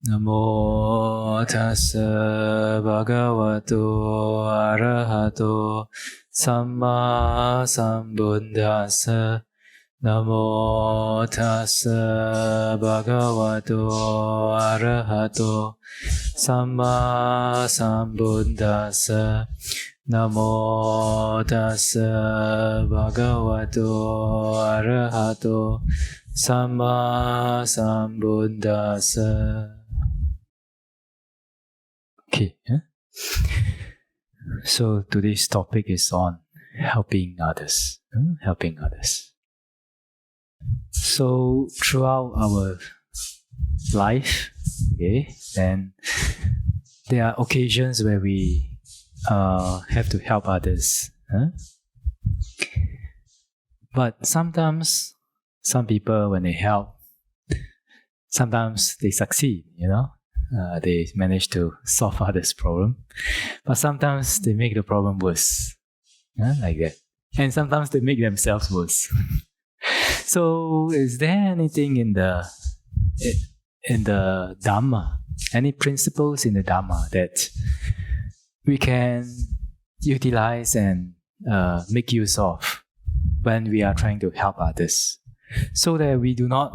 Namo tassa bhagavato arahato samma sambuddhassa. Namo tassa bhagavato arahato samma sambuddhassa. Namo tassa bhagavato arahato samma sambuddhassa. Okay, so today's topic is on helping others. Helping others. So throughout our life, okay, then there are occasions where we have to help others. But sometimes, some people, when they help, sometimes they succeed, they manage to solve others' problem. But sometimes they make the problem worse, like that. And sometimes they make themselves worse. So is there anything in the Dhamma, any principles in the Dhamma that we can utilize and make use of when we are trying to help others, so that we do not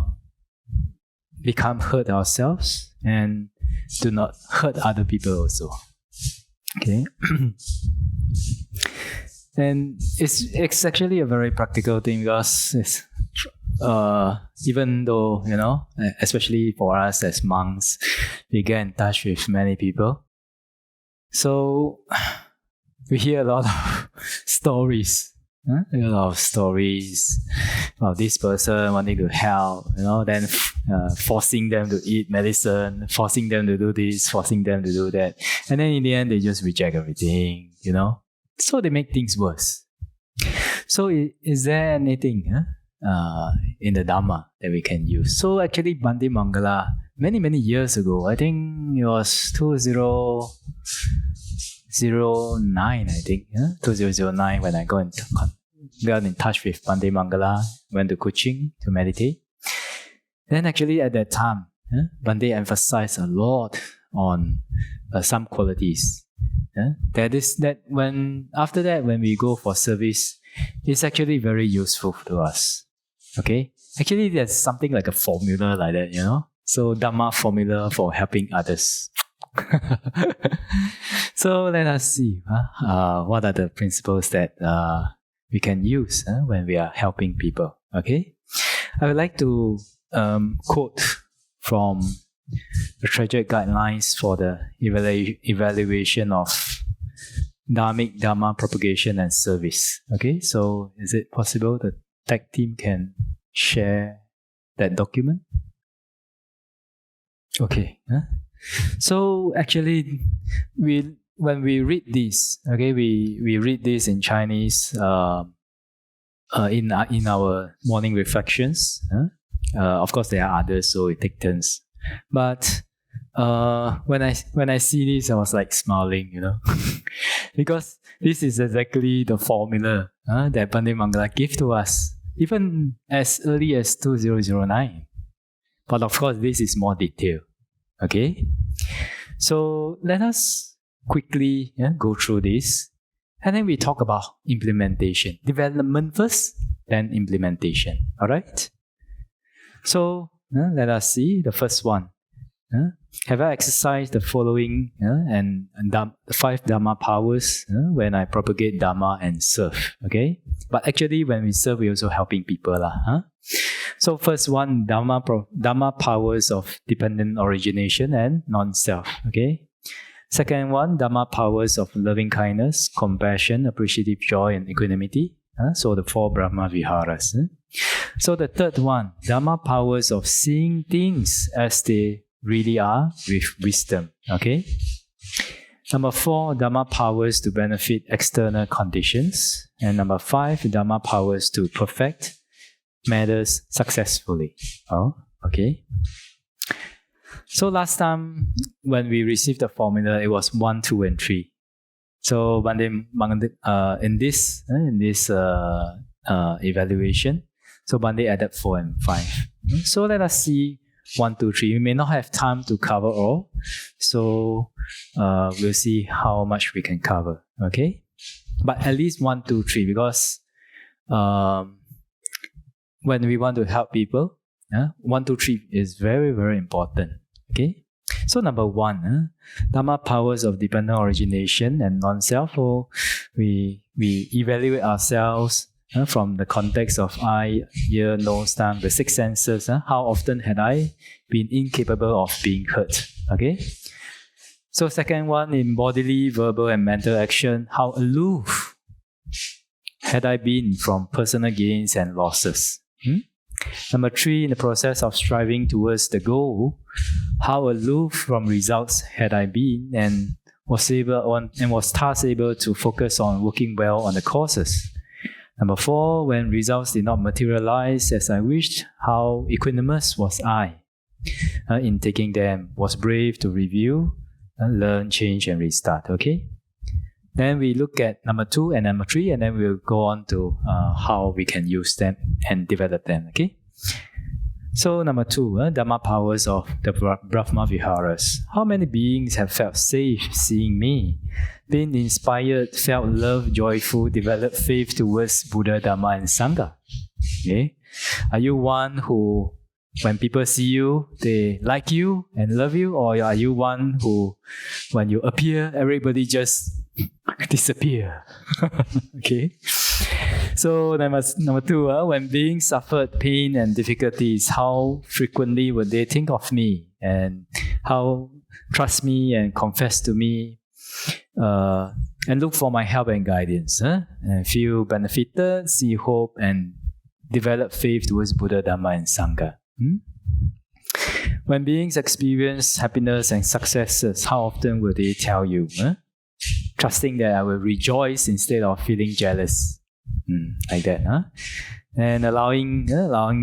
become hurt ourselves and do not hurt other people also? Okay. And it's actually a very practical thing, because it's, even though, especially for us as monks, we get in touch with many people. So we hear a lot of stories. A lot of stories about this person wanting to help, then forcing them to eat medicine, forcing them to do this, forcing them to do that. And then in the end, they just reject everything, So they make things worse. So is there anything in the Dhamma that we can use? So actually, Bhante Mangala, many years ago, I think it was 2009, 2009, when I got in touch with Bhante Mangala, went to Kuching to meditate. Then actually at that time, Bhante emphasized a lot on some qualities. After that, when we go for service, it's actually very useful to us. Okay? Actually, there's something like a formula like that, So Dhamma formula for helping others. So let us see what are the principles that we can use when we are helping people. Okay, I would like to quote from the Treasured Guidelines for the evaluation of Dharmic Dhamma propagation and service. Okay, so is it possible the tech team can share that document? Okay. So actually, when we read this, okay, we read this in Chinese in our morning reflections. Of course, there are others, so we take turns. But when I see this, I was like smiling, because this is exactly the formula that Bhante Mangala gave to us, even as early as 2009. But of course, this is more detailed. Okay, so let us quickly go through this, and then we talk about implementation. Development first, then implementation. All right. So let us see the first one. Have I exercised the following and the 5 Dhamma powers when I propagate Dhamma and serve? Okay, but actually when we serve, we also helping people lah. So first one, Dhamma powers of dependent origination and non-self. Okay. Second one, Dhamma powers of loving kindness, compassion, appreciative joy, and equanimity. So the 4 Brahma Viharas. So the third one, Dhamma powers of seeing things as they really are with wisdom. Okay. Number 4, Dhamma powers to benefit external conditions. And number 5, Dhamma powers to perfect matters successfully. Oh, okay. So last time when we received the formula, it was 1, 2, and 3. So in this evaluation, so Bhante added 4 and 5. So let us see 1, 2, 3. We may not have time to cover all, so we'll see how much we can cover. Okay, but at least 1, 2, 3, because when we want to help people, 1, 2, 3 is very, very important. Okay, so number 1, Dharma powers of dependent origination and non-self. So we evaluate ourselves from the context of eye, ear, nose, tongue, the 6 senses. How often had I been incapable of being hurt? Okay. So second one, in bodily, verbal, and mental action, how aloof had I been from personal gains and losses? Number 3, in the process of striving towards the goal, how aloof from results had I been and was thus able to focus on working well on the causes? Number 4, when results did not materialize as I wished, how equanimous was I in taking them? Was brave to review, learn, change, and restart. Okay. Then we look at number 2 and number 3, and then we'll go on to how we can use them and develop them. Okay. So number 2, Dharma powers of the Brahma Viharas. How many beings have felt safe seeing me, been inspired, felt love, joyful, developed faith towards Buddha, Dharma, and Sangha? Okay. Are you one who, when people see you, they like you and love you? Or are you one who, when you appear, everybody just disappear? Okay. So number 2, when beings suffered pain and difficulties, how frequently would they think of me and how trust me and confess to me and look for my help and guidance, and feel benefited, see hope, and develop faith towards Buddha, Dharma, and Sangha. When beings experience happiness and successes, how often will they tell you, trusting that I will rejoice instead of feeling jealous? Like that, and allowing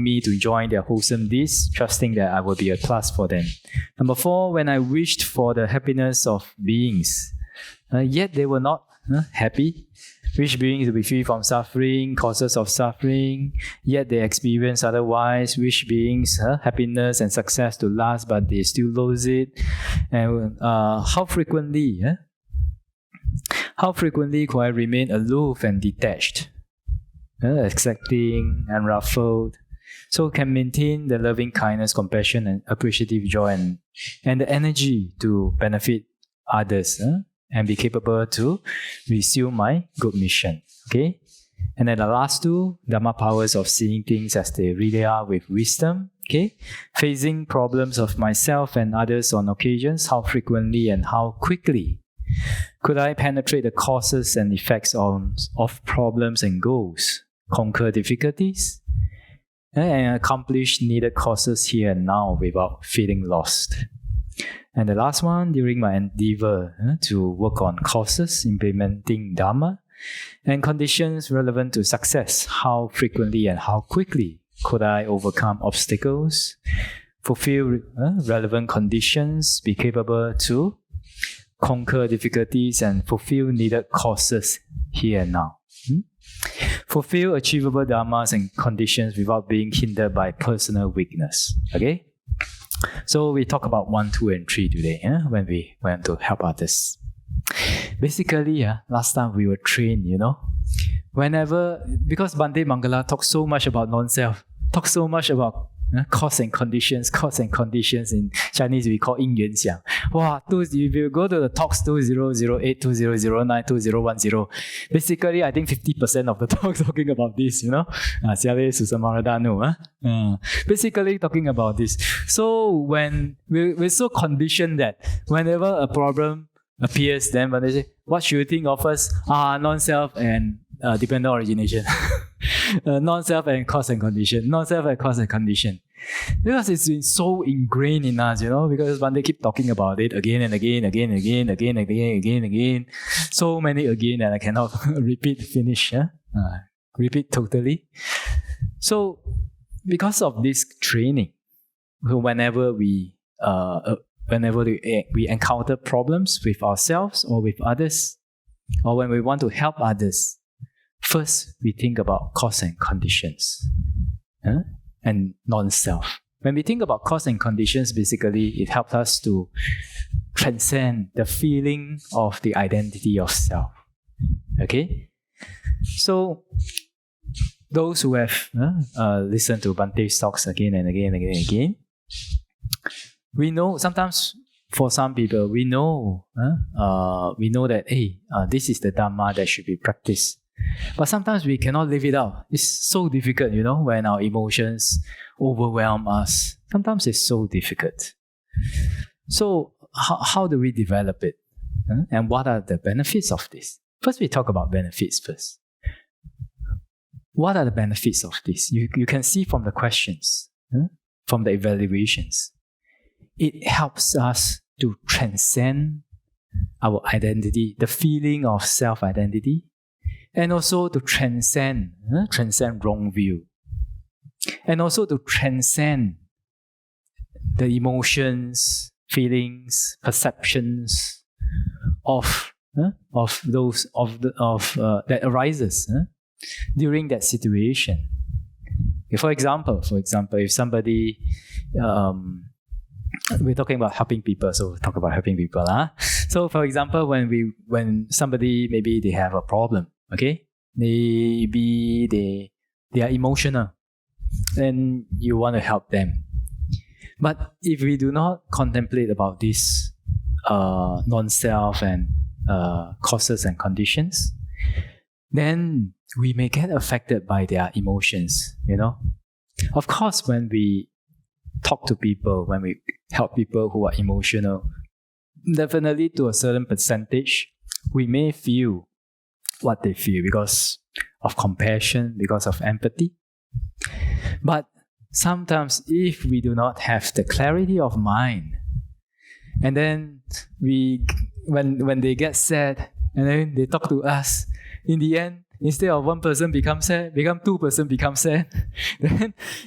me to join their wholesome deeds, trusting that I will be a plus for them. Number 4, when I wished for the happiness of beings, yet they were not happy. Wish beings to be free from suffering, causes of suffering, yet they experience otherwise. Wish beings happiness and success to last, but they still lose it. And how frequently could I remain aloof and detached, accepting and ruffled, so can maintain the loving kindness, compassion, and appreciative joy, and the energy to benefit others, and be capable to resume my good mission. Okay, and then the last 2, Dharma powers of seeing things as they really are with wisdom. Okay, facing problems of myself and others on occasions, how frequently and how quickly could I penetrate the causes and effects of problems and goals, conquer difficulties, and accomplish needed causes here and now without feeling lost? And the last one, during my endeavor to work on causes, implementing Dharma, and conditions relevant to success, how frequently and how quickly could I overcome obstacles, fulfill relevant conditions, be capable to conquer difficulties, and fulfill needed causes here and now? Fulfill achievable dharmas and conditions without being hindered by personal weakness. Okay? So we talk about 1, 2, and 3 today, when we want to help others. Basically, last time we were trained, whenever, because Bhante Mangala talks so much about non-self, talks so much about cause and conditions. In Chinese, we call 因缘想. Wow, if you go to the talks 2008, 2009, 2010, basically, I think 50% of the talks talking about this, Siale Susamaradanu, basically talking about this. So when we're so conditioned that whenever a problem appears, then when they say, what should you think of us? Non-self and dependent origination. Non-self and cause and condition. Non-self and cause and condition. Because it's been so ingrained in us, because when they keep talking about it again and again. So many again that I cannot repeat totally. So because of this training, whenever we encounter problems with ourselves or with others, or when we want to help others, first we think about cause and conditions and non-self. when we think about cause and conditions, basically it helps us to transcend the feeling of the identity of self. Okay? So, those who have listened to Bante's talks again and again and again and again, we know sometimes for some people, we know that, hey, this is the Dhamma that should be practiced. But sometimes we cannot live it out. It's so difficult, when our emotions overwhelm us. Sometimes it's so difficult. So how do we develop it? And what are the benefits of this? First, we talk about benefits first. What are the benefits of this? You can see from the questions, from the evaluations. It helps us to transcend our identity, the feeling of self-identity, and also to transcend wrong view, and also to transcend the emotions, feelings, perceptions of those that arises during that situation. For example, if somebody, we're talking about helping people, so we'll talk about helping people. So, for example, when somebody, maybe they have a problem, okay, maybe they are emotional, and you want to help them. But if we do not contemplate about this non-self and causes and conditions, then we may get affected by their emotions, Of course, when we talk to people, when we help people who are emotional, definitely to a certain percentage, we may feel what they feel because of compassion, because of empathy. But sometimes if we do not have the clarity of mind, and then when they get sad, and then they talk to us, in the end, instead of one person become sad, two person become sad.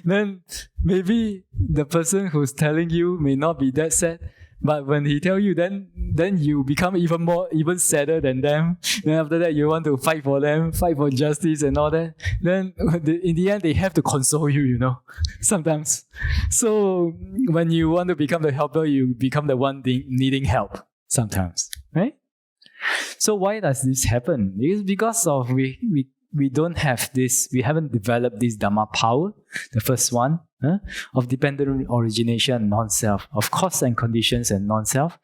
then maybe the person who's telling you may not be that sad, but when he tell you, then you become even sadder than them. Then after that, you want to fight for them, fight for justice and all that. Then in the end, they have to console you, sometimes. So when you want to become the helper, you become the one needing help sometimes, right? So why does this happen? It's because of we don't have this, we haven't developed this Dhamma power, the first one, of dependent origination, non-self, of cause and conditions and non-self,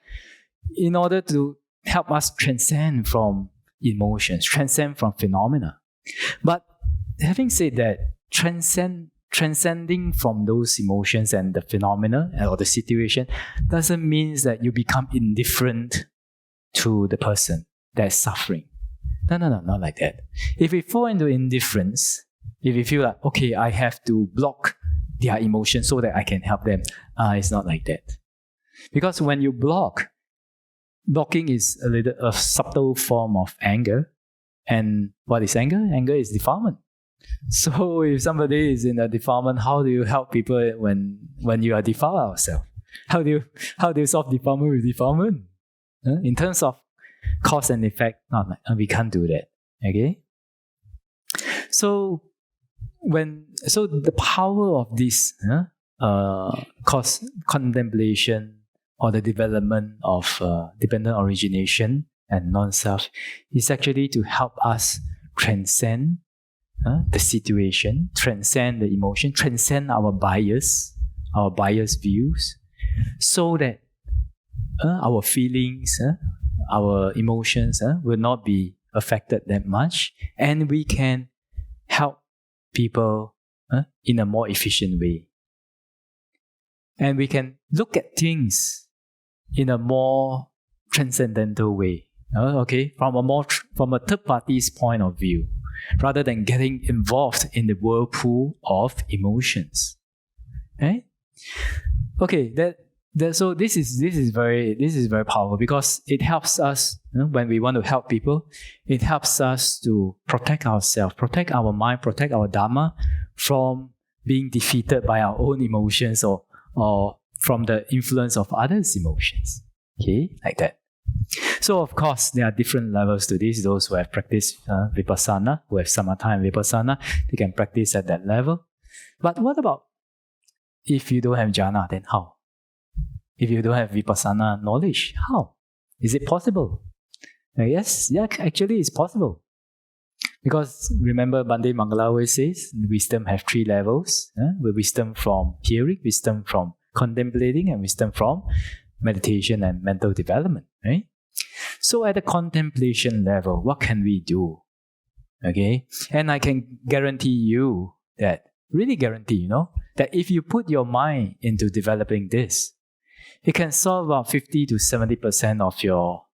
in order to help us transcend from emotions, transcend from phenomena. But having said that, transcending from those emotions and the phenomena or the situation doesn't mean that you become indifferent to the person that's suffering. No, not like that. If we fall into indifference, if we feel like, okay, I have to block their emotions so that I can help them, it's not like that. Because when you blocking is a subtle form of anger. And what is anger? Anger is defilement. So if somebody is in a defilement, how do you help people when you are defiled yourself? How do you solve defilement with defilement? In terms of cause and effect, we can't do that. Okay. So the power of this cause contemplation or the development of dependent origination and non-self is actually to help us transcend the situation, transcend the emotion, transcend our bias views, so that our feelings, our emotions will not be affected that much, and we can help people in a more efficient way. And we can look at things in a more transcendental way, from a third party's point of view, rather than getting involved in the whirlpool of emotions. So this is very powerful, because it helps us when we want to help people. It helps us to protect ourselves, protect our mind, protect our Dhamma from being defeated by our own emotions or from the influence of others' emotions. Okay, like that. So of course there are different levels to this. Those who have practiced Vipassana, who have Samatha and Vipassana, they can practice at that level. But what about if you don't have jhana, then how? If you don't have vipassana knowledge, how? Is it possible? Yes, actually it's possible. Because remember, Bande Mangala always says, wisdom have 3 levels. Wisdom from hearing, wisdom from contemplating, and wisdom from meditation and mental development. Right? So at the contemplation level, what can we do? Okay? And I can guarantee you that, really guarantee, that if you put your mind into developing this, it can solve about 50 to 70% of your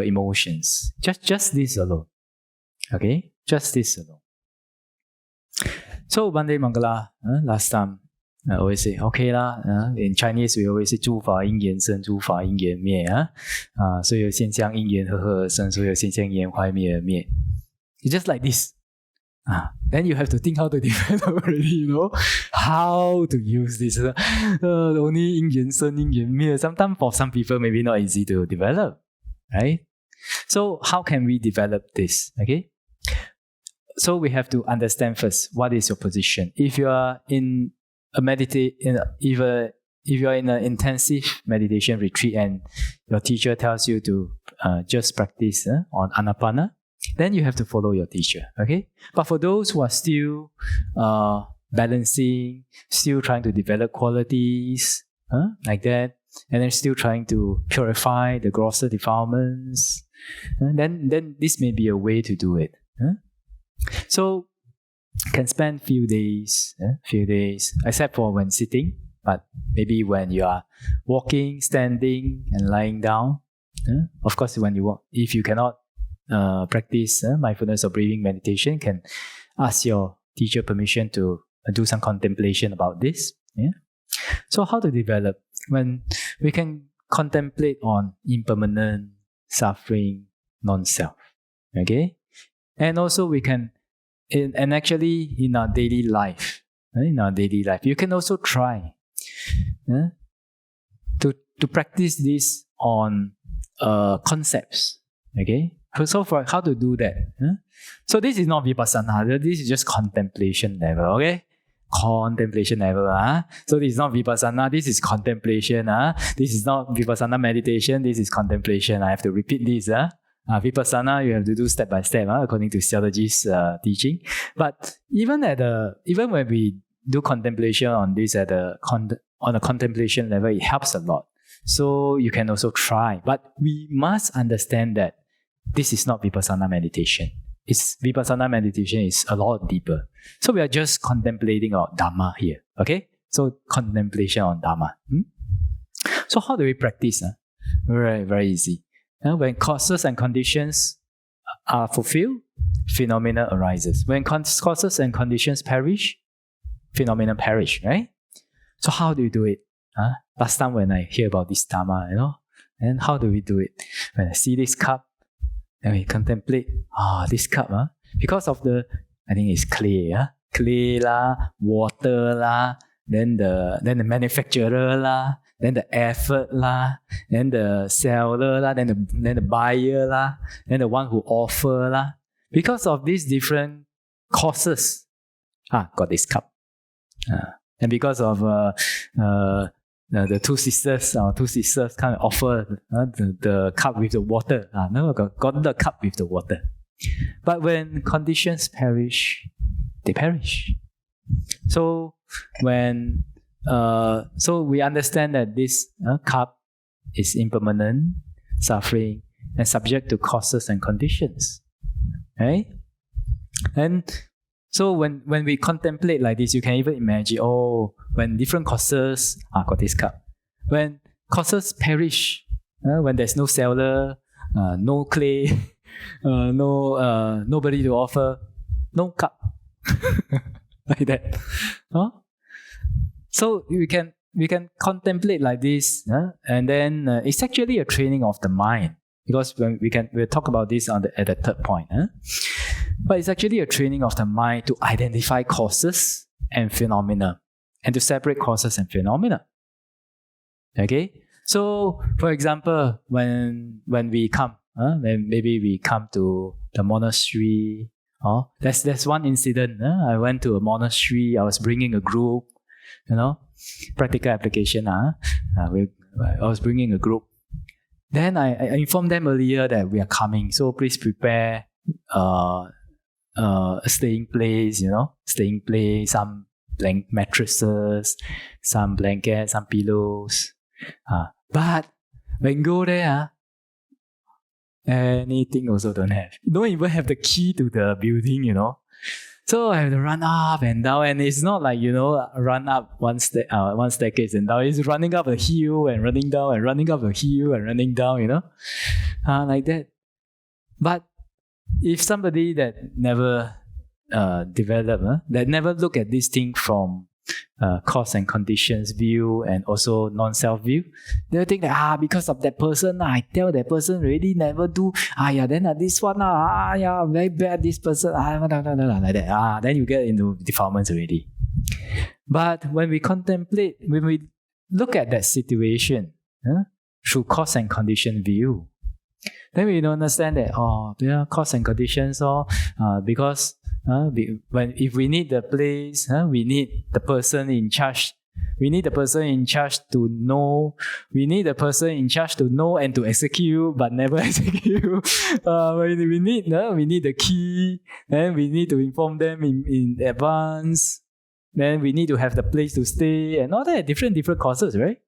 emotions. Just this alone. Okay? Just this alone. So Bande Mangala, last time, I always say, okay lah. In Chinese, we always say, 诸法因缘生，诸法因缘灭。所有现象因缘合合而生，所有现象因缘坏灭而灭。It's just like this. Then you have to think how to develop already, how to use this. Only 因缘生，因缘灭. Sometimes for some people, maybe not easy to develop, right? So how can we develop this? Okay. So we have to understand first, what is your position? If you are in a if you are in an intensive meditation retreat and your teacher tells you to just practice on Anapana, then you have to follow your teacher, okay? But for those who are still balancing, still trying to develop qualities, like that, and then still trying to purify the grosser defilements, then this may be a way to do it. So, can spend few days, except for when sitting, but maybe when you are walking, standing, and lying down. Of course, when you walk, if you cannot practice mindfulness or breathing meditation, can ask your teacher permission to do some contemplation about this. So how to develop? When we can contemplate on impermanent, suffering, non-self. Okay? And also we can, and actually in our daily life, you can also try to practice this on concepts. Okay? So for how to do that? So this is not vipassana. This is just contemplation level. Okay? Contemplation level. So this is not vipassana. This is contemplation. This is not vipassana meditation. This is contemplation. I have to repeat this. Vipassana, you have to do step by step, according to Seology's teaching. But even when we do contemplation on this on a contemplation level, it helps a lot. So you can also try. But we must understand that this is not vipassana meditation. Vipassana meditation is a lot deeper. So we are just contemplating our Dhamma here. Okay? So contemplation on Dhamma. So how do we practice? Very, very easy. When causes and conditions are fulfilled, phenomena arises. When causes and conditions perish, phenomena perish, right? So how do you do it? Last time when I hear about this Dhamma, and how do we do it? When I see this cup, then we contemplate, this cup, because of I think it's clay, clay lah, water lah, then the manufacturer lah, then the effort lah, then the seller lah, then the buyer lah, then the one who offer lah. Because of these different causes, got this cup. And because of the two sisters kind of offer the cup with the water. Got the cup with the water. But when conditions perish, they perish. So so we understand that this cup is impermanent, suffering, and subject to causes and conditions. Right? And so when we contemplate like this, you can even imagine, when different causes, got this cup. When causes perish, when there's no seller, no clay, nobody to offer, no cup. Like that. So we can contemplate like this, and then it's actually a training of the mind, because we'll talk about this at the third point. But it's actually a training of the mind to identify causes and phenomena, and to separate causes and phenomena. Okay? So, for example, when we come, then maybe we come to the monastery. There's one incident. I went to a monastery. I was bringing a group, practical application. I was bringing a group. Then I informed them earlier that we are coming, so please prepare a staying place, some mattresses, some blankets, some pillows. But when go there, anything also don't have. You don't even have the key to the building, So I have to run up and down, and it's not like, run up one staircase and down. It's running up a hill and running down and running up a hill and running down, like that. But if somebody that never developed, that never look at this thing from cause and conditions view and also non-self view, they'll think that because of that person, I tell that person really never do. Then this one, very bad, this person, like that. Then you get into defilements already. But when we contemplate, when we look at that situation through cause and condition view, then we understand that cause and conditions, because if we need the place, we need the person in charge. We need the person in charge to know. We need the person in charge to know and to execute, but never execute. We need the key. Then we need to inform them in advance. Then we need to have the place to stay and all that. Different causes, right?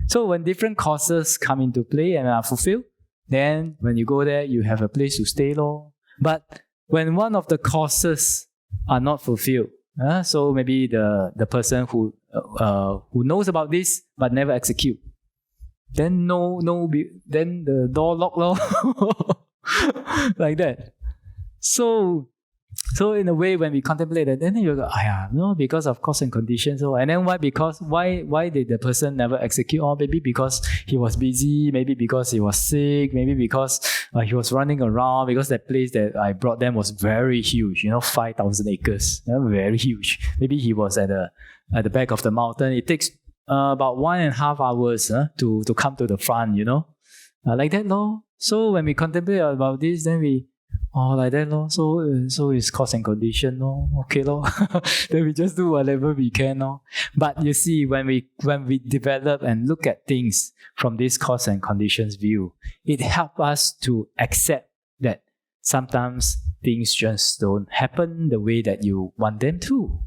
So when different causes come into play and are fulfilled, then when you go there, you have a place to stay, lor. But when one of the causes are not fulfilled, so maybe the person who knows about this but never execute, then then the door lock lor, like that. So in a way, when we contemplate that, then you go, because of cause and conditions. And then why? Because why did the person never execute? Or maybe because he was busy, maybe because he was sick, maybe because he was running around, because that place that I brought them was very huge, 5,000 acres, very huge. Maybe he was at the back of the mountain. It takes about 1.5 hours to come to the front, like that, lor. So when we contemplate about this, then we like that, lor. So it's cause and condition, lor. Okay, lor. Then we just do whatever we can, lor. But you see, when we develop and look at things from this cause and conditions view, it helps us to accept that sometimes things just don't happen the way that you want them to.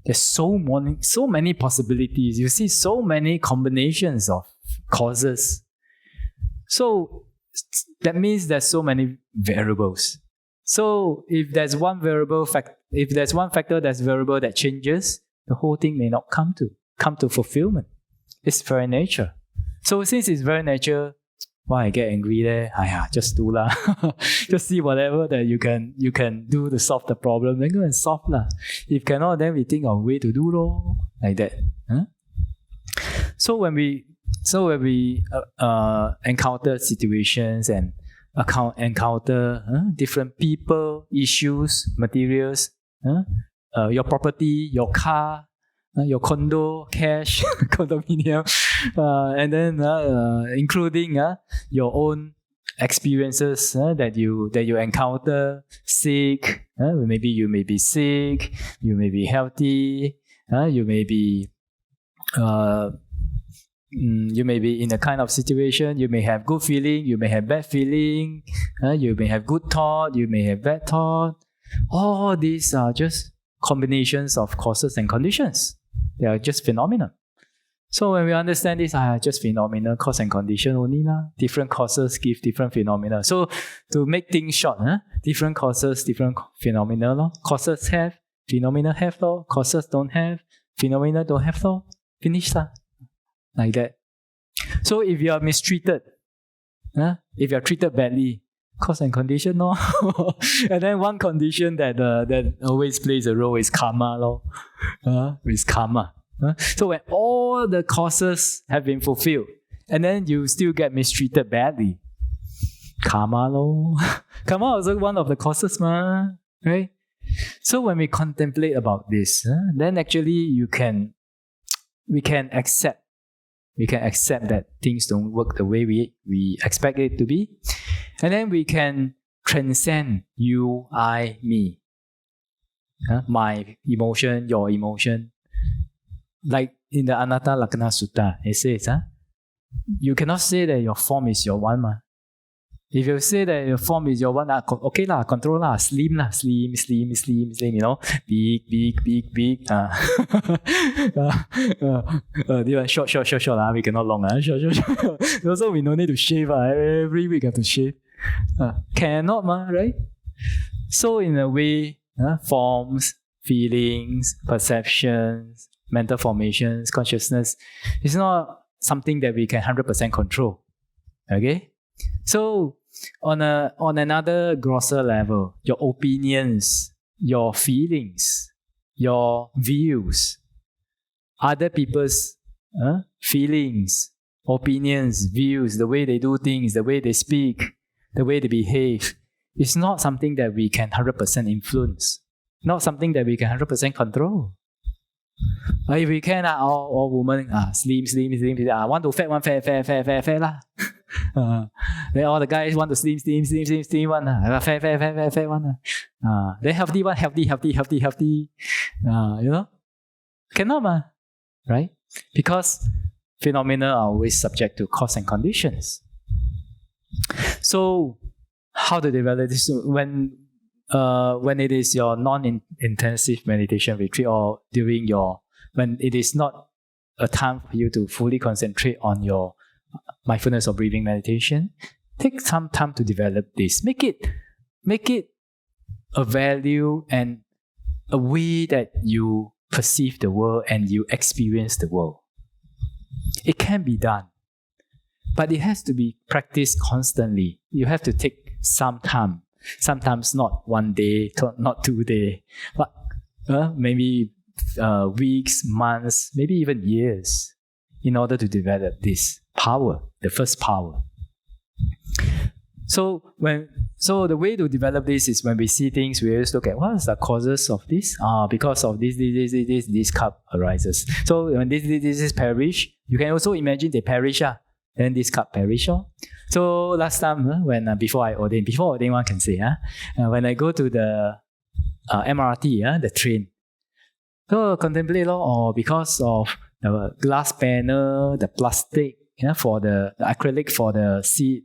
There's so many possibilities. You see so many combinations of causes. So that means there's so many variables. So if there's one factor that's variable that changes, the whole thing may not come to fulfillment. It's very nature. So since it's very nature, why I get angry there? Just do lah. Just see whatever that you can do to solve the problem. Then go and solve lah. If cannot, then we think of way to do lor, like that. So when we encounter situations and encounter different people, issues, materials, your property, your car, your condo, cash, condominium, and then including your own experiences that you encounter, sick, maybe you may be sick, you may be healthy, you may be in a kind of situation, you may have good feeling, you may have bad feeling, you may have good thought, you may have bad thought. All these are just combinations of causes and conditions. They are just phenomena. So when we understand this, just phenomena, cause and condition only lah. Different causes give different phenomena. So to make things short, different causes, different phenomena lor. Causes have, phenomena have lor. Causes don't have, phenomena don't have lor. Finish lah. Like that. So if you are mistreated, if you are treated badly, cause and condition, no. And then one condition that always plays a role is karma, lor. Is karma. So when all the causes have been fulfilled, and then you still get mistreated badly, karma, lor. Karma also one of the causes, right? So when we contemplate about this, then actually we can accept that things don't work the way we expect it to be. And then we can transcend you, I, me. My emotion, your emotion. like in the Anatta Lakkhana Sutta, it says, you cannot say that your form is your one. If you say that your form is your one, okay lah, control lah, slim, you know, big. Short, we cannot long. Short. Also, we no need to shave. Every week have to shave. Cannot, right? So in a way, forms, feelings, perceptions, mental formations, consciousness, is not something that we can 100% control. Okay? So on another grosser level, your opinions, your feelings, your views, other people's feelings, opinions, views, the way they do things, the way they speak, the way they behave, it's not something that we can 100% influence, not something that we can 100% control. If we can, all women slim. Want to fat one, fat lah. Then all the guys want to slim one. Fat one. Then healthy one, healthy. You know, cannot right? Because phenomena are always subject to cause and conditions. So, how to develop this? When it is your non-intensive meditation retreat, or when it is not a time for you to fully concentrate on your mindfulness or breathing meditation, take some time to develop this. Make it a value and a way that you perceive the world and you experience the world. It can be done, but it has to be practiced constantly. You have to take some time. Sometimes not 1 day, not 2 days, but maybe weeks, months, maybe even years, in order to develop this power, the first power. So the way to develop this is when we see things, we always look at what is the causes of this. Because of this cup arises. So when this perish, you can also imagine they perish. Then this cup perish. So last time, when before I ordain one can say, when I go to the MRT, the train, so contemplate or because of the glass panel, the plastic for the acrylic for the seat,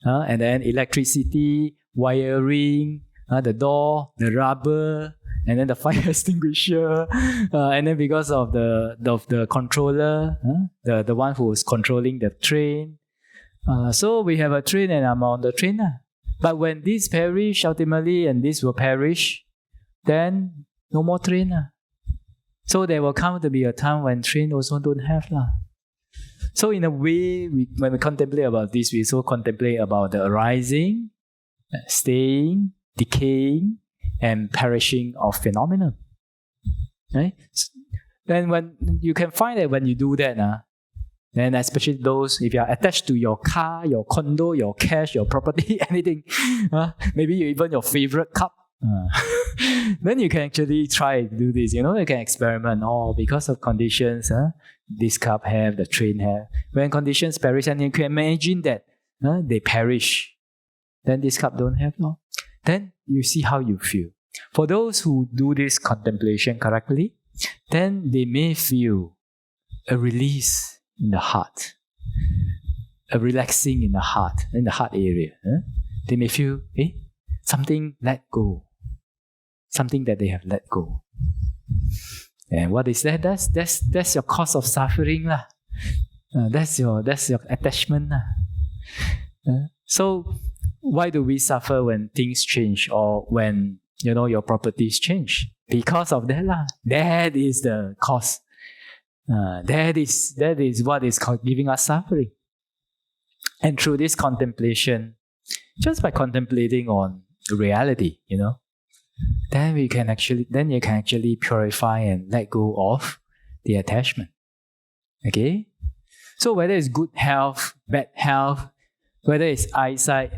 and then electricity, wiring, the door, the rubber, and then the fire extinguisher, and then because of the controller, the one who is controlling the train. So we have a train and I'm on the train. But when this perish ultimately and this will perish, then no more train. So there will come to be a time when train also don't have. So in a way, when we contemplate about this, we also contemplate about the arising, staying, decaying, and perishing of phenomena. Right? Then when you can find that when you do that, then especially those, if you are attached to your car, your condo, your cash, your property, anything, maybe even your favorite cup, then you can actually try to do this. You can experiment. Because of conditions, this cup have, the train have. When conditions perish, and you can imagine that they perish, then this cup don't have. Then you see how you feel. For those who do this contemplation correctly, then they may feel a release in the heart, a relaxing in the heart area. They may feel something let go, something that they have let go. And what is that? That's your cause of suffering. That's your attachment. So why do we suffer when things change or when your properties change? Because of that. That is the cause. That is what is giving us suffering. And through this contemplation, just by contemplating on reality, then you can actually purify and let go of the attachment. Okay? So whether it's good health, bad health, whether it's eyesight,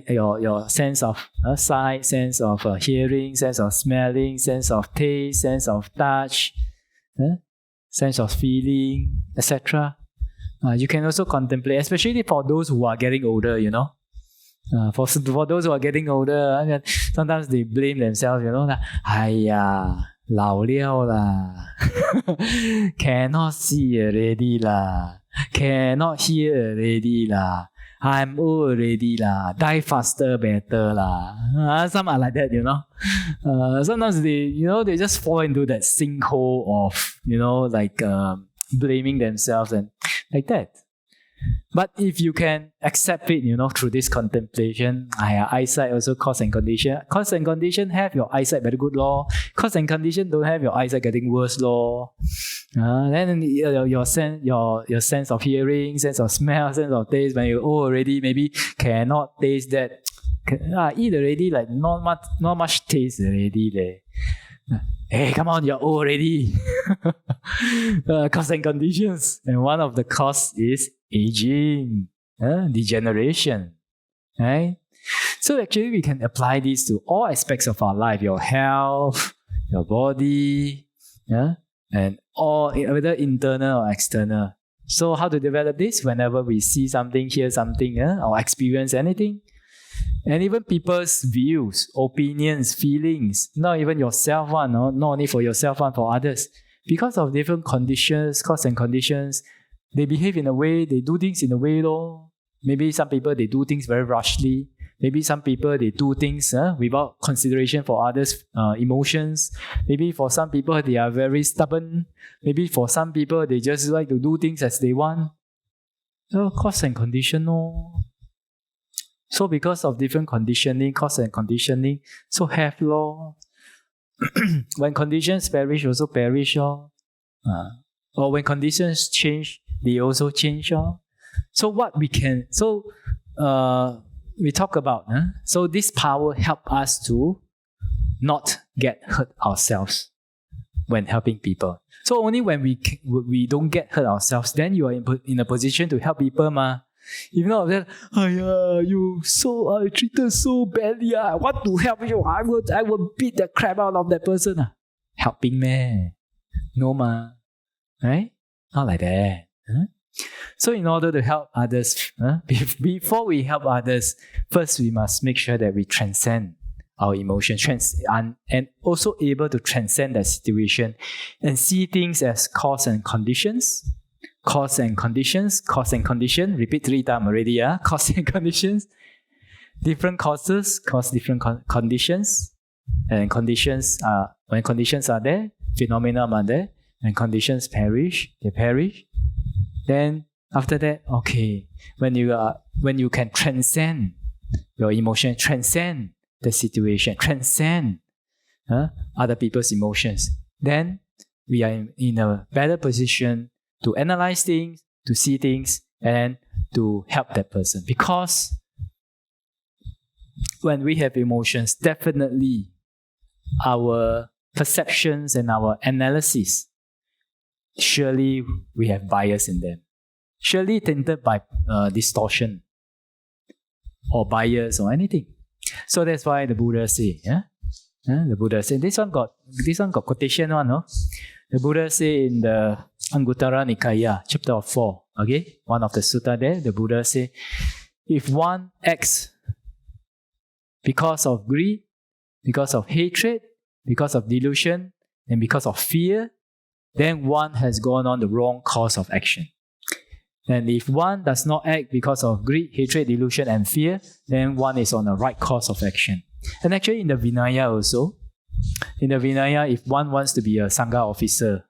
your sense of sight, sense of hearing, sense of smelling, sense of taste, sense of touch, sense of feeling, etc. You can also contemplate, especially for those who are getting older, for those who are getting older, sometimes they blame themselves, 老了啦，cannot see already 啦，cannot hear already 啦，I'm old already 啦，die faster better 啦。Some are like that, you know. Sometimes they just fall into that sinkhole of, like blaming themselves and like that. But if you can accept it, through this contemplation, eyesight also cause and condition. Cause and condition have your eyesight very good law. Cause and condition don't have your eyesight getting worse law. Then your sense of hearing, sense of smell, sense of taste, when you already maybe cannot taste that. Eat already, like not much taste already. Hey, come on, you're old already. Cause and conditions. And one of the cause is aging, degeneration. Right? So actually we can apply this to all aspects of our life, your health, your body, and all, whether internal or external. So how to develop this? Whenever we see something, hear something, or experience anything, and even people's views, opinions, feelings, not even yourself one, not only for yourself one, for others. Because of different conditions, cause and conditions, they behave in a way, they do things in a way, lor. Maybe some people, they do things very rushly. Maybe some people, they do things without consideration for others' emotions. Maybe for some people, they are very stubborn. Maybe for some people, they just like to do things as they want. So, cause and condition, no. So because of different conditioning, cause and conditioning, so have law. When conditions perish, also perish. Or when conditions change, they also change. So what we can, we talk about, so this power help us to not get hurt ourselves when helping people. So only when we don't get hurt ourselves, then you are in a position to help people, ma. If not, then, you so treated so badly. I want to help you. I will beat the crap out of that person. Helping me, no ma, right? Not like that. So in order to help others, before we help others, first we must make sure that we transcend our emotions and also able to transcend that situation and see things as cause and conditions. Cause and conditions, cause and condition. Repeat 3 times already, cause and conditions. Different causes cause different conditions. And conditions are, when conditions are there, phenomena are there. When conditions perish, they perish. Then after that, okay, when you can transcend your emotion, transcend the situation, transcend other people's emotions, then we are in a better position to analyze things, to see things, and to help that person. Because when we have emotions, definitely our perceptions and our analysis, surely we have bias in them. Surely tainted by distortion or bias or anything. So that's why the Buddha say, the Buddha say, this one got quotation one, no? The Buddha say in the Anguttara Nikaya, chapter 4, okay, one of the sutta there, the Buddha say, if one acts because of greed, because of hatred, because of delusion, and because of fear, then one has gone on the wrong course of action. And if one does not act because of greed, hatred, delusion, and fear, then one is on the right course of action. And actually in the Vinaya also, in the Vinaya, if one wants to be a Sangha officer,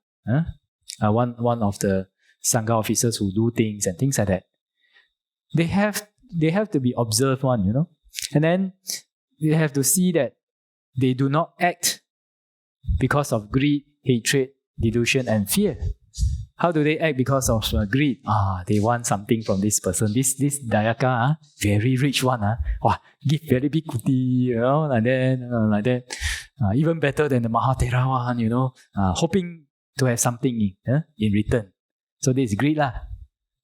one of the Sangha officers who do things and things like that, they have to be observed one, And then they have to see that they do not act because of greed, hatred, delusion, and fear. How do they act because of greed? They want something from this person. This Dayaka, very rich one, give very big kuti, like that. Even better than the Mahathera one, hoping to have something in return. So this is greed lah.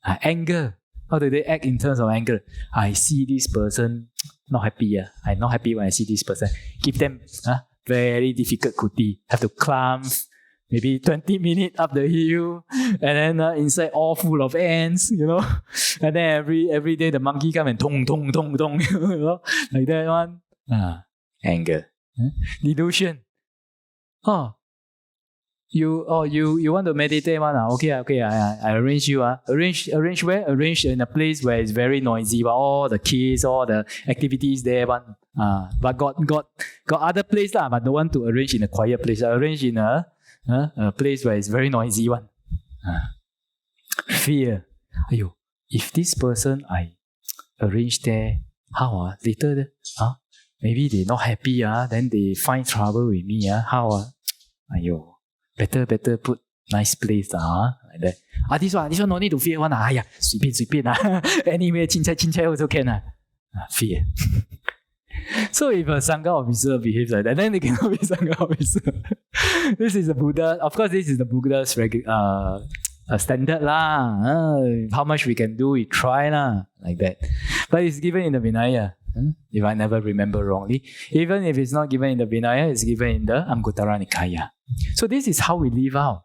Anger. How do they act in terms of anger? I see this person not happy. I'm not happy when I see this person. Give them very difficult kuti. Have to climb maybe 20 minutes up the hill, and then inside all full of ants, And then every day the monkey come and tong, like that one. Anger. Delusion. You want to meditate one? Okay, I arrange you. Arrange where? Arrange in a place where it's very noisy, but all the kids, all the activities there. But got other place lah, but don't want to arrange in a quiet place. Arrange in a place where it's very noisy one. Fear. Ayo, if this person I arrange there, how later maybe they not happy then they find trouble with me how ayo. Better put nice place like that. This one no need to fear one. 随便 Anyway, 青菜 also can fear. So if a Sangha officer behaves like that, then they cannot be Sangha officer. This is the Buddha. Of course, this is the Buddha's standard lah. How much we can do, we try lah, like that. But it's given in the Vinaya. If I never remember wrongly. Even if it's not given in the Vinaya, it's given in the Anguttara Nikaya. So this is how we live out.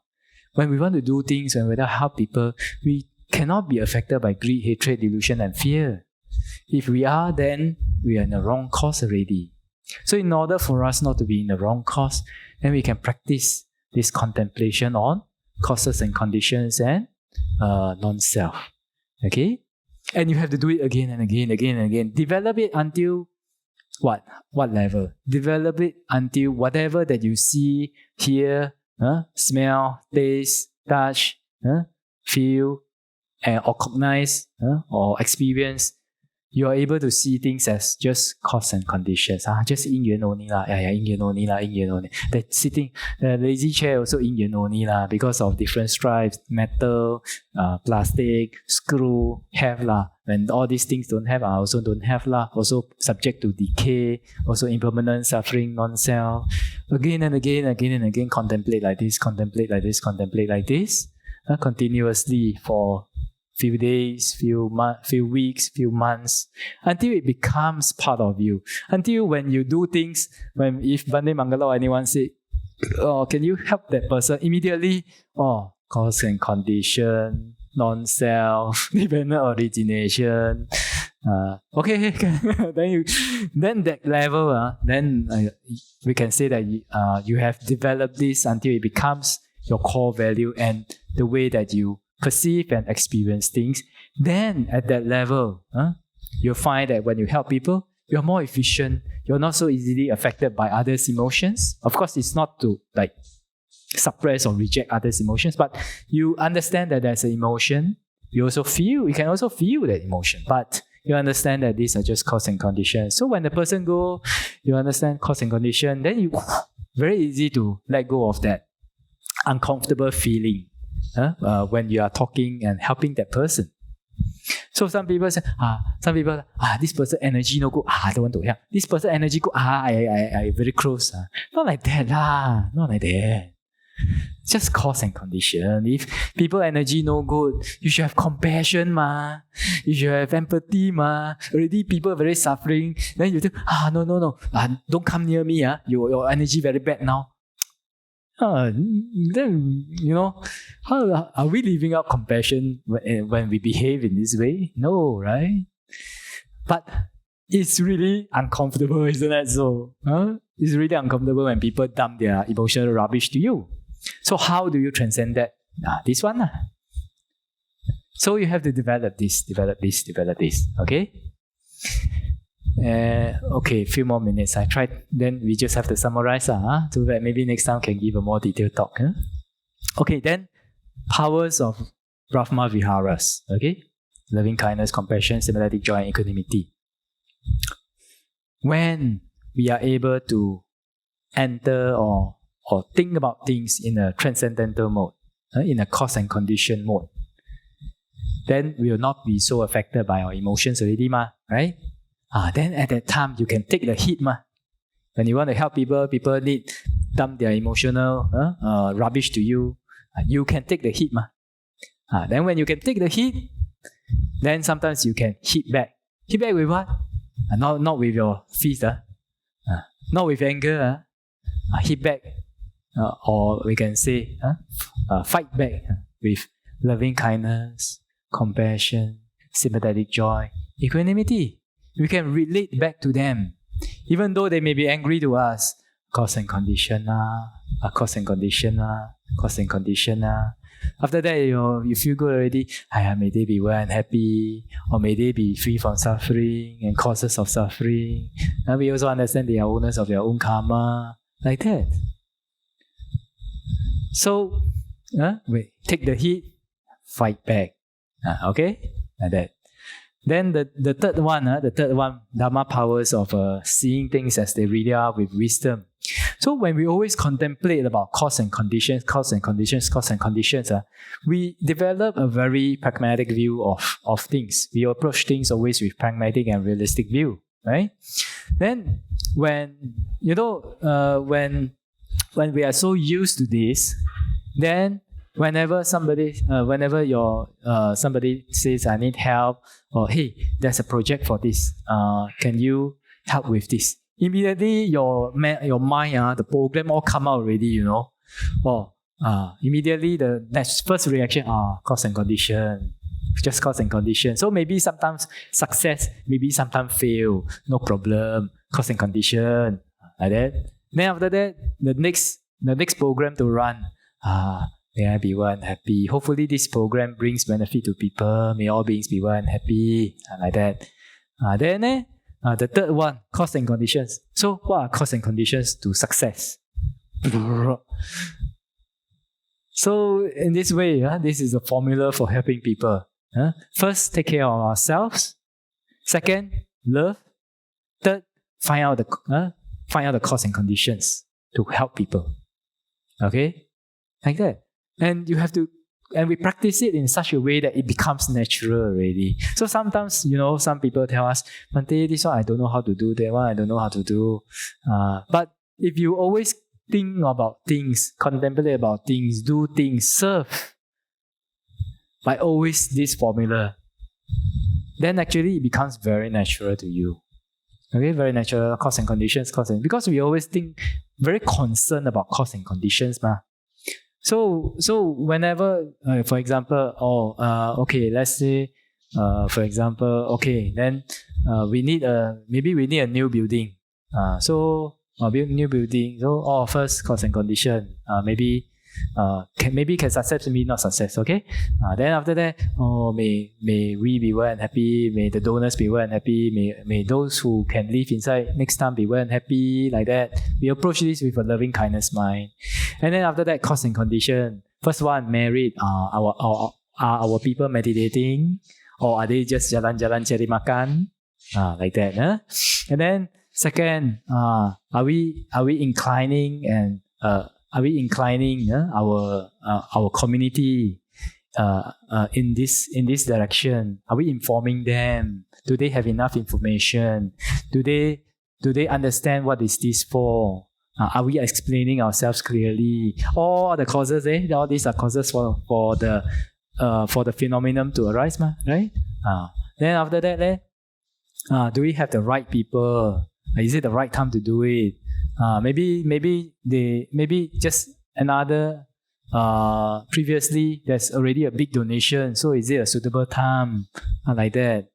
When we want to do things, when we want to help people, we cannot be affected by greed, hatred, delusion, and fear. If we are, then we are in the wrong course already. So in order for us not to be in the wrong course, then we can practice this contemplation on causes and conditions and non-self. Okay? And you have to do it again and again. Develop it until what level? Develop it until whatever that you see, hear, smell, taste, touch, feel, or cognize, or experience, you are able to see things as just cause and conditions. Just 因缘 only lah.因缘 only lah. That sitting, the lazy chair also 因缘 only lah, because of different stripes, metal, plastic, screw, have lah. When all these things don't have, I also don't have lah. Also subject to decay, also impermanent, suffering, non-self. Again and again, contemplate like this, continuously for few days, few weeks, few months, until it becomes part of you. Until when you do things, if Bande Mangala or anyone say, can you help that person? Immediately, cause and condition, non-self, dependent origination. Okay, then that level, then we can say that you have developed this until it becomes your core value and the way that you perceive and experience things. Then at that level, you'll find that when you help people, you're more efficient. You're not so easily affected by others' emotions. Of course, it's not to suppress or reject others' emotions, but you understand that there's an emotion. You can also feel that emotion, but you understand that these are just cause and condition. So when the person go, you understand cause and condition, then you very easy to let go of that uncomfortable feeling when you are talking and helping that person. So some people say, this person energy no good, I don't want to help. This person energy good, I very close. Not like that lah, not like that. Just cause and condition. If people energy no good, you should have compassion ma. You should have empathy ma. Already people very suffering. Then you think, no. Don't come near me. Your energy very bad now. Then, how are we living out compassion when we behave in this way? No, right? But it's really uncomfortable, isn't it so? It's really uncomfortable when people dump their emotional rubbish to you. So how do you transcend that? This one. So you have to develop this. Okay? Okay, few more minutes. I tried. Then we just have to summarize. So that maybe next time can give a more detailed talk. Okay, then powers of Brahma Viharas. Okay, loving kindness, compassion, sympathetic joy, and equanimity. When we are able to enter or think about things in a transcendental mode, in a cause and condition mode, then we will not be so affected by our emotions already, right? Then at that time, you can take the hit. When you want to help people need dump their emotional rubbish to you, you can take the hit. Then when you can take the hit, then sometimes you can hit back. Hit back with what? Not with your fist. Not with anger. Hit back. Or we can say fight back with loving kindness, compassion, sympathetic joy, equanimity. We can relate back to them. Even though they may be angry to us, cause and condition, cause and condition cause and condition After that, you feel good already. May they be well and happy, or may they be free from suffering and causes of suffering. And we also understand they are owners of their own karma, like that. So, take the heat, fight back. Okay, like that. Then the third one, Dharma powers of seeing things as they really are with wisdom. So when we always contemplate about cause and conditions, we develop a very pragmatic view of things. We approach things always with pragmatic and realistic view, right? Then when we are so used to this, then whenever somebody says I need help, or hey, there's a project for this, can you help with this? Immediately your mind, the program all come out already, immediately the next first reaction, cause and condition, just cause and condition. So maybe sometimes success, maybe sometimes fail, no problem, cause and condition, like that. Then after that, the next program to run, may I be well and happy. Hopefully this program brings benefit to people. May all beings be well and happy, like that. Then the third one, cause and conditions. So what are cause and conditions to success? So in this way, this is a formula for helping people. First, take care of ourselves. Second, love. Third, find out the cause and conditions to help people. Okay, like that. And you have to, and we practice it in such a way that it becomes natural already. So sometimes, some people tell us, Bhante, this one I don't know how to do, that one I don't know how to do. But if you always think about things, contemplate about things, do things, serve by always this formula, then actually it becomes very natural to you. Okay, very natural, cause and conditions, because we always think very concerned about cause and conditions, So whenever, for example, let's say, for example, then we need a new building. New building. So first cause and condition. Maybe can success, maybe not success. Okay. Then after that, may we be well and happy. May the donors be well and happy. May those who can live inside next time be well and happy. Like that. We approach this with a loving kindness mind. And then after that, cause and condition. First one, married. Our people meditating, or are they just jalan-jalan cari makan? Like that. And then second, are we inclining and our community in this direction? Are we informing them? Do they have enough information? Do they understand what is this for? Are we explaining ourselves clearly? All the causes, all these are causes for the phenomenon to arise, right? Then after that, do we have the right people? Is it the right time to do it? Maybe just another. Previously, there's already a big donation, so is it a suitable time? Like that.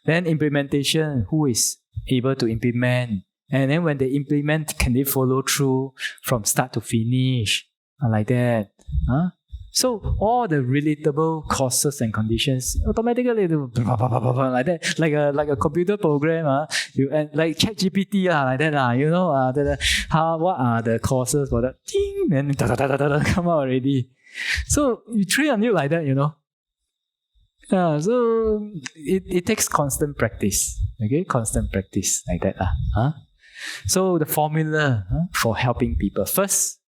Then implementation. Who is able to implement? And then when they implement, can they follow through from start to finish? Like that. So all the relatable causes and conditions automatically do like that, like a computer program. Like ChatGPT like that. What are the causes for that? Ding, then come out already. So you train on you like that, So it takes constant practice. Okay, constant practice like that. So the formula for helping people. First,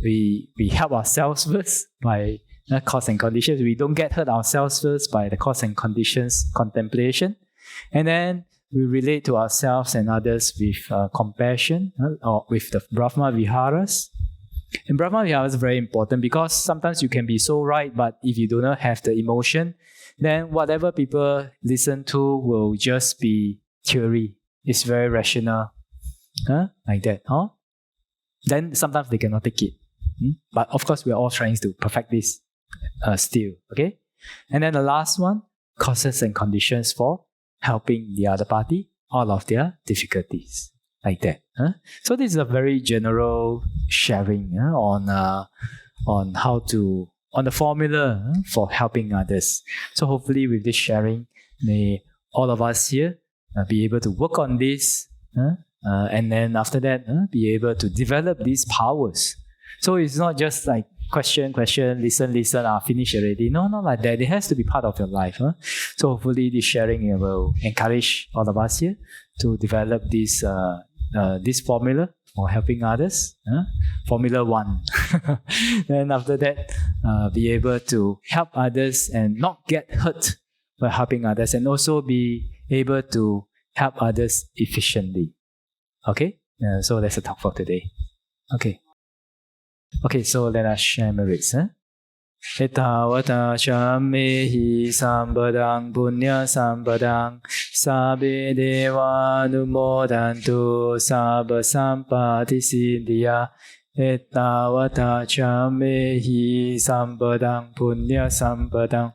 we help ourselves first by cause and conditions. We don't get hurt ourselves first by the cause and conditions contemplation. And then we relate to ourselves and others with compassion, or with the Brahma Viharas. And Brahma Viharas is very important because sometimes you can be so right, but if you do not have the emotion, then whatever people listen to will just be theory. It's very rational. Like that. Then sometimes they cannot take it. But of course, we're all trying to perfect this still. Okay? And then the last one, causes and conditions for helping the other party, all of their difficulties. like that. So this is a very general sharing on how to on the formula for helping others. So hopefully with this sharing, may all of us here be able to work on this, and then after that be able to develop these powers. So it's not just like question, listen, finish already. No, not like that. It has to be part of your life. So hopefully this sharing will encourage all of us here to develop this formula for helping others. Formula 1. Then after that, be able to help others and not get hurt by helping others, and also be able to help others efficiently. Okay? So that's the talk for today. Okay, so let us share merits. Etawata chammehi sambadang punya sambadang sabe deva numodantu sabba sampati siddhya. Etawata chammehi sambadang punya sambadang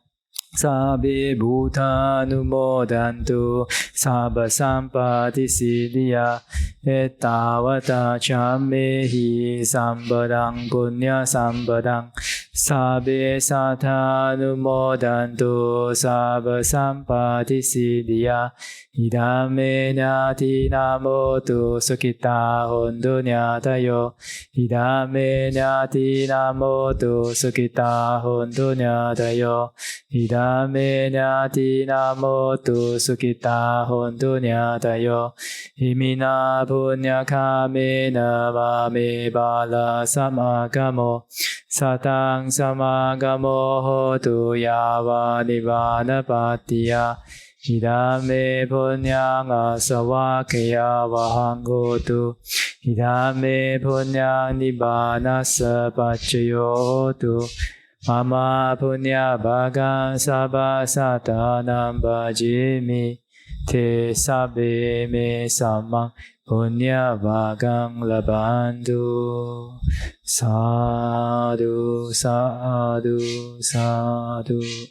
sabe bhuta numodantu sabba sampati siddhya. Etawata chammehi sambadang punya sambadang sabe sattha numodantu sabba sampati siddhya. Idame nyati namotu sukita hondu nyatayo. Idame nyati namotu sukita hondu nyatayo. Idame nyati namotu sukita hondu nyatayo. Imina punya kamena mame bala samagamo. Satang samagamo hotu yawa nibbana patiya. Idame punyang asavakaya vahangotu. Idame punyang nibbana sapachayotu. Mama punya bhagan sabba satanam bhajimi. Te sabbe me samang punya bhagang labantu. Sadhu, sadhu, sadhu.